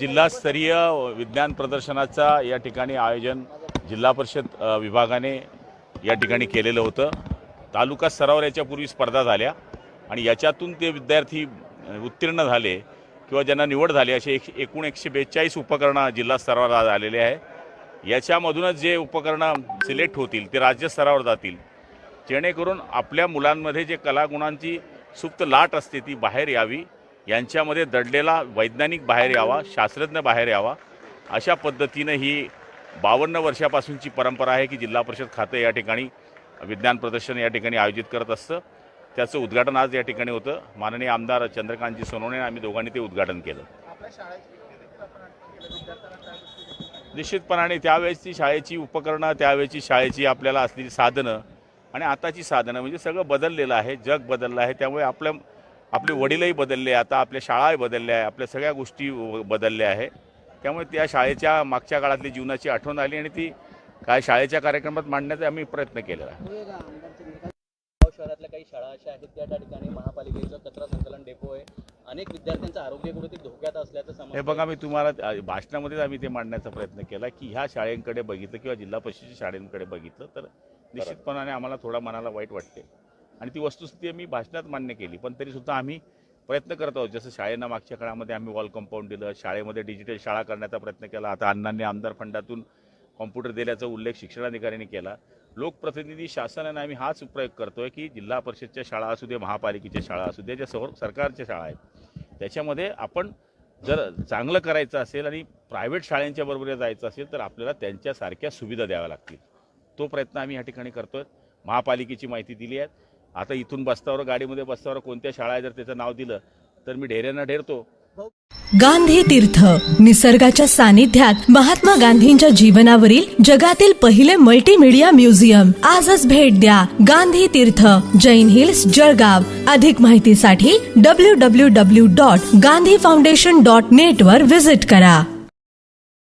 जिल्हास्तरीय विज्ञान प्रदर्शनाचा या ठिकाणी आयोजन जिल्हा परिषद विभागाने या ठिकाणी केलेलं होतं। तालुका स्तरावर याच्यापूर्वी स्पर्धा झाल्या आणि याच्यातून ते विद्यार्थी उत्तीर्ण झाले किंवा ज्यांना निवड झाली असे एकूण 142 उपकरणं जिल्हा स्तरावर आलेले आहे। याच्यामधूनच जे उपकरणं सिलेक्ट होतील ते राज्य स्तरावर जातील, जेणेकरून आपल्या मुलांमध्ये जे कलागुणांची सुप्त लाट असते ती बाहेर यावी, यांच्यामध्ये दडलेला वैज्ञानिक बाहेर यावा, शास्त्रज्ञ बाहेर यावा। अशा पद्धतीने ही 52 वर्षापासूनची परंपरा आहे की जिल्हा परिषद खाते या ठिकाणी विज्ञान प्रदर्शन या ठिकाणी आयोजित करत असतं। त्याचं उद्घाटन आज या ठिकाणी होतं। माननीय आमदार चंद्रकांतजी सोनवणे आम्ही दोघांनी ते उद्घाटन केलं। निश्चितपणाने त्यावेळेसची शाळेची उपकरणं, त्यावेळेची शाळेची आपल्याला असलेली साधनं आणि आताची साधनं म्हणजे सगळं बदललेलं आहे, जग बदललं आहे। त्यामुळे आपले वडीलही बदलले, आता आपल्या शाळाही बदलल्या आहे, आपल्या सगळ्या गोष्टी बदलल्या आहे। त्यामुळे त्या शाळेच्या मागच्या काळातली जीवनाची आठवण आली आणि ती काय शाळेच्या कार्यक्रमात मांडण्याचा आम्ही प्रयत्न केलेला आहे। शहरातल्या काही शाळा अशा आहेत त्या ठिकाणी महापालिकेचं कचरा संकलन डेपो आहे, अनेक विद्यार्थ्यांचं आरोग्य कुठे धोक्यात असल्याचं समजतं। हे बघा, मी तुम्हाला भाषणामध्येच आम्ही ते मांडण्याचा प्रयत्न केला की ह्या शाळेंकडे बघितलं किंवा जिल्हा परिषदेच्या शाळेंकडे बघितलं तर निश्चितपणाने आम्हाला थोडा मनाला वाईट वाटते आणि ती वस्तुस्थिती आम्ही भाषणात मान्य केली। पण तरीसुद्धा आम्ही प्रयत्न करत आहोत। जसं शाळेंना मागच्या काळामध्ये आम्ही वॉल कंपाऊंड दिलं, शाळेमध्ये डिजिटल शाळा करण्याचा प्रयत्न केला। आता अण्णांनी आमदार फंडातून कॉम्प्युटर दिल्याचा उल्लेख शिक्षणाधिकाऱ्यांनी केला। लोकप्रतिनिधी शासनाने आम्ही हाच प्रयोग करतोय की जिल्हा परिषदच्या शाळा असू दे, महापालिकेच्या शाळा असू दे, ज्या सरकारच्या शाळा आहेत त्याच्यामध्ये आपण जर चांगलं करायचं असेल आणि प्रायव्हेट शाळांच्या बरोबर जायचं असेल तर आपल्याला त्यांच्यासारख्या सुविधा द्याव्या लागतील। तो प्रयत्न आम्ही या ठिकाणी करतोय। महापालिकेची माहिती दिली आहे। आता इथून बसतावर गाडीमध्ये बसतावर कोणत्या शाळा आहे जर त्याचं नाव दिलं तर मी ढेऱ्यांना ढेरतो। गांधी तीर्थ निसर्गाच्या सानिध्यात महात्मा गांधींच्या जीवनावरील जगातील पहिले मल्टीमीडिया म्युझियम आजच भेट द्या। गांधी तीर्थ, जैन हिल्स, जळगाव। अधिक माहितीसाठी www.gandhifoundation.net वर विजिट करा।